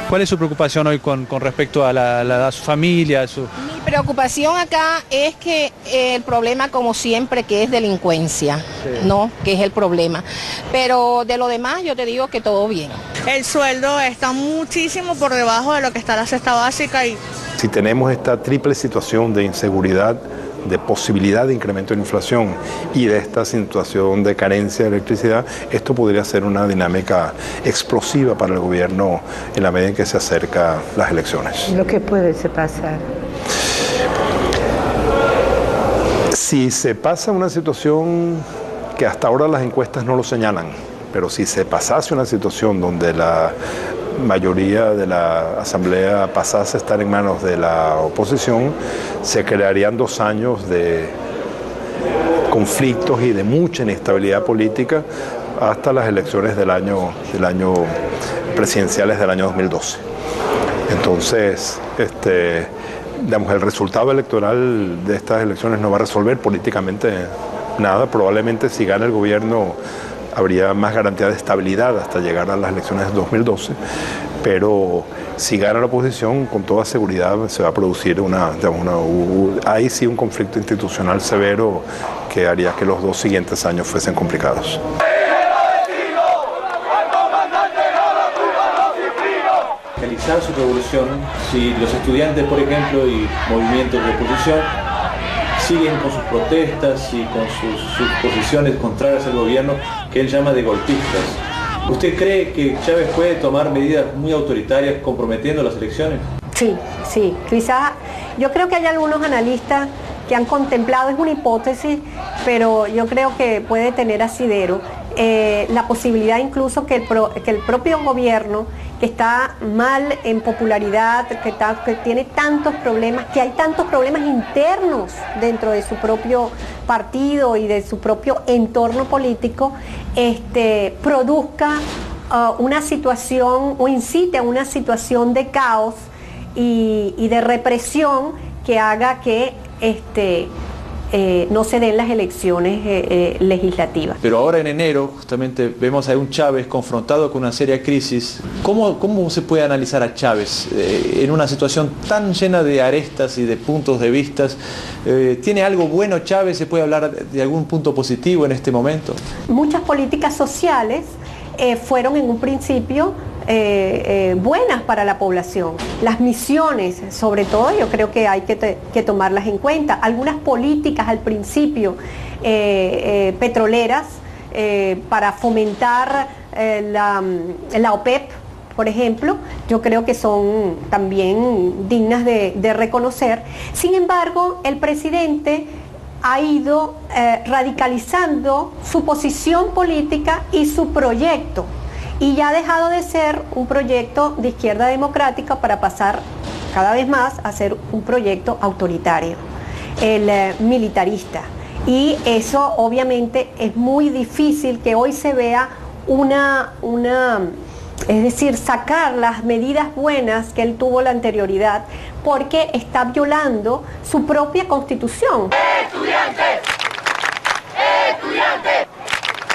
¿Cuál es su preocupación hoy con respecto a su familia? Mi preocupación acá es que el problema, como siempre, que es delincuencia, sí, ¿no? Que es el problema. Pero de lo demás yo te digo que todo bien. El sueldo está muchísimo por debajo de lo que está la cesta básica. Si tenemos esta triple situación de inseguridad, de posibilidad de incremento de inflación y de esta situación de carencia de electricidad, esto podría ser una dinámica explosiva para el gobierno en la medida en que se acercan las elecciones. ¿Lo que puede pasar? Si se pasa una situación que hasta ahora las encuestas no lo señalan, pero si se pasase una situación donde la mayoría de la Asamblea pasase a estar en manos de la oposición, se crearían 2 años de conflictos y de mucha inestabilidad política hasta las elecciones del año presidenciales del año 2012. Entonces, digamos, el resultado electoral de estas elecciones no va a resolver políticamente nada. Probablemente si gana el gobierno habría más garantía de estabilidad hasta llegar a las elecciones de 2012, pero si gana la oposición, con toda seguridad se va a producir ahí sí un conflicto institucional severo que haría que los 2 siguientes años fuesen complicados. Realizar su revolución, si los estudiantes, por ejemplo, y movimientos de oposición siguen con sus protestas y con sus posiciones contrarias al gobierno que él llama de golpistas. ¿Usted cree que Chávez puede tomar medidas muy autoritarias comprometiendo las elecciones? Sí, quizá yo creo que hay algunos analistas que han contemplado, es una hipótesis, pero yo creo que puede tener asidero la posibilidad incluso que el propio gobierno, que está mal en popularidad, que tiene tantos problemas, que hay tantos problemas internos dentro de su propio partido y de su propio entorno político, produzca una situación o incite a una situación de caos y de represión que haga que no se den las elecciones legislativas. Pero ahora en enero justamente vemos a un Chávez confrontado con una seria crisis. ¿Cómo se puede analizar a Chávez en una situación tan llena de arestas y de puntos de vistas? ¿Tiene algo bueno Chávez? ¿Se puede hablar de algún punto positivo en este momento? Muchas políticas sociales fueron en un principio buenas para la población. Las misiones, sobre todo, yo creo que hay que tomarlas en cuenta. Algunas políticas al principio petroleras para fomentar la OPEP, por ejemplo, yo creo que son también dignas de reconocer. Sin embargo, el presidente ha ido radicalizando su posición política y su proyecto, y ya ha dejado de ser un proyecto de izquierda democrática para pasar cada vez más a ser un proyecto autoritario, militarista. Y eso obviamente es muy difícil que hoy se vea es decir, sacar las medidas buenas que él tuvo la anterioridad, porque está violando su propia constitución. ¡Estudiantes! ¡Estudiantes!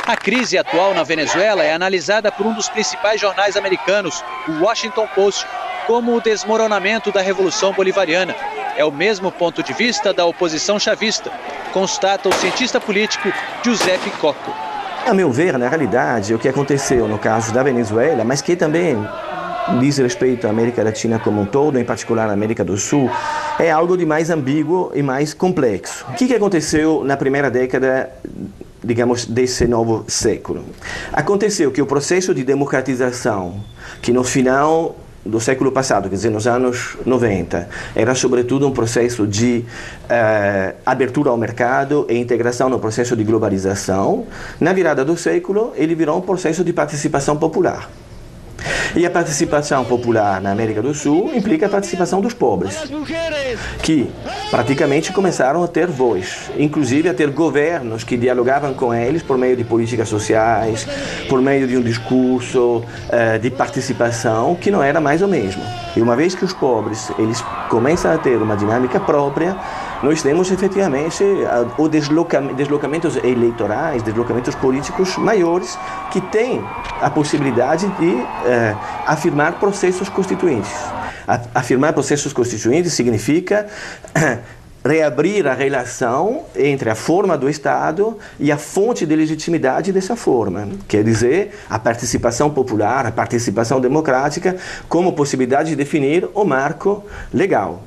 A crise atual na Venezuela é analisada por um dos principais jornais americanos, o Washington Post, como o desmoronamento da Revolução Bolivariana. É o mesmo ponto de vista da oposição chavista, constata o cientista político Giuseppe Cocco. A meu ver, na realidade, o que aconteceu no caso da Venezuela, mas que também diz respeito à América Latina como um todo, em particular à América do Sul, é algo de mais ambíguo e mais complexo. O que aconteceu na primeira década, digamos, desse novo século? Aconteceu que o processo de democratização, que no final do século passado, quer dizer, nos anos 90, era sobretudo um processo de abertura ao mercado e integração no processo de globalização. Na virada do século, ele virou um processo de participação popular. E a participação popular na América do Sul implica a participação dos pobres, que praticamente começaram a ter voz, inclusive a ter governos que dialogavam com eles por meio de políticas sociais, por meio de um discurso de participação que não era mais o mesmo. E uma vez que os pobres eles começam a ter uma dinâmica própria, nós temos efetivamente deslocamentos eleitorais, deslocamentos políticos maiores que têm a possibilidade de afirmar processos constituintes. Afirmar processos constituintes significa reabrir a relação entre a forma do Estado e a fonte de legitimidade dessa forma. Quer dizer, a participação popular, a participação democrática como possibilidade de definir o marco legal.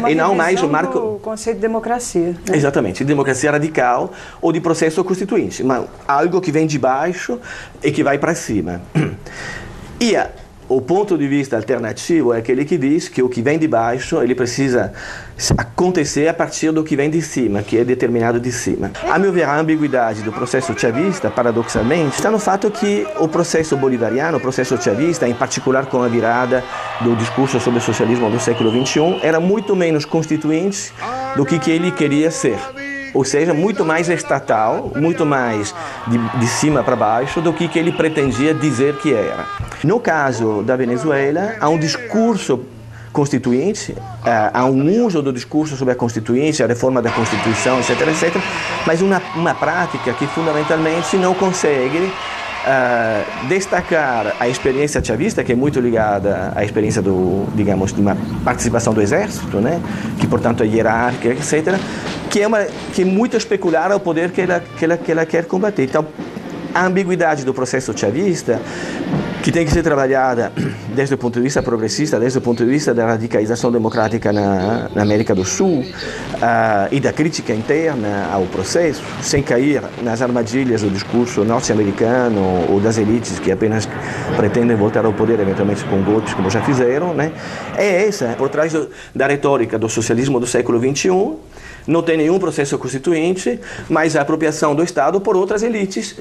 E não mais o marco do conceito de democracia, né? Exatamente, de democracia radical ou de processo constituinte, mas algo que vem de baixo e que vai para cima. E o ponto de vista alternativo é aquele que diz que o que vem de baixo ele precisa acontecer a partir do que vem de cima, que é determinado de cima. A meu ver, a ambiguidade do processo chavista, paradoxalmente, está no fato que o processo bolivariano, o processo chavista, em particular com a virada do discurso sobre o socialismo do século XXI, era muito menos constituinte do que ele queria ser. Ou seja, muito mais estatal, muito mais de cima para baixo do que ele pretendia dizer que era. No caso da Venezuela, há um discurso constituinte, há um uso do discurso sobre a Constituinte, a reforma da Constituição, etc., etc., mas uma prática que fundamentalmente não consegue destacar a experiência chavista, que é muito ligada à experiência de uma participação do exército, né? Que portanto é hierárquica, etc., que é muito especular ao poder que ela quer combater. Então, a ambiguidade do processo chavista, que tem que ser trabalhada desde o ponto de vista progressista, desde o ponto de vista da radicalização democrática na América do Sul e da crítica interna ao processo, sem cair nas armadilhas do discurso norte-americano ou das elites que apenas pretendem voltar ao poder eventualmente com golpes, como já fizeram, né? É essa, por trás da retórica do socialismo do século XXI, não tem nenhum processo constituinte, mas a apropriação do Estado por outras elites.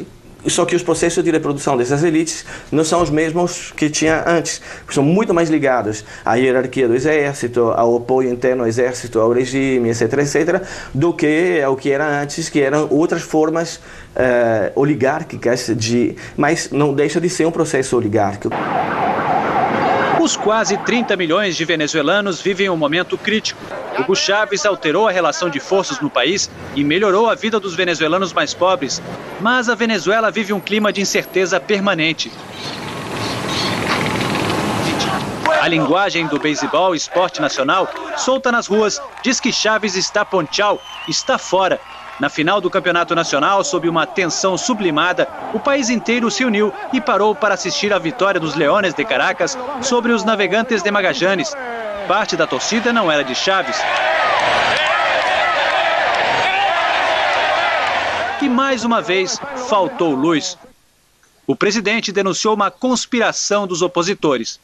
Só que os processos de reprodução dessas elites não são os mesmos que tinha antes. São muito mais ligados à hierarquia do exército, ao apoio interno ao exército, ao regime, etc., etc., do que ao que era antes, que eram outras formas oligárquicas, mas não deixa de ser um processo oligárquico. Os quase 30 milhões de venezuelanos vivem um momento crítico. Hugo Chávez alterou a relação de forças no país e melhorou a vida dos venezuelanos mais pobres. Mas a Venezuela vive um clima de incerteza permanente. A linguagem do beisebol, esporte nacional, solta nas ruas, diz que Chávez está ponchao, está fora. Na final do Campeonato Nacional, sob uma tensão sublimada, o país inteiro se uniu e parou para assistir à vitória dos Leones de Caracas sobre os Navegantes de Magallanes. Parte da torcida não era de Chávez. E mais uma vez faltou luz. O presidente denunciou uma conspiração dos opositores.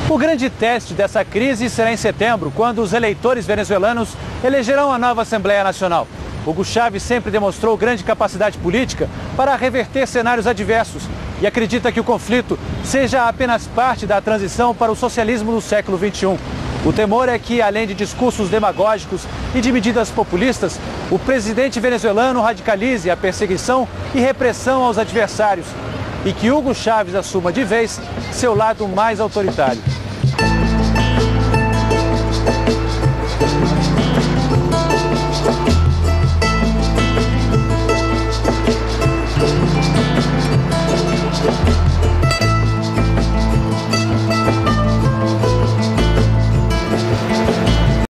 O grande teste dessa crise será em setembro, quando os eleitores venezuelanos elegerão a nova Assembleia Nacional. Hugo Chávez sempre demonstrou grande capacidade política para reverter cenários adversos e acredita que o conflito seja apenas parte da transição para o socialismo do século XXI. O temor é que, além de discursos demagógicos e de medidas populistas, o presidente venezuelano radicalize a perseguição e repressão aos adversários e que Hugo Chávez assuma de vez seu lado mais autoritário.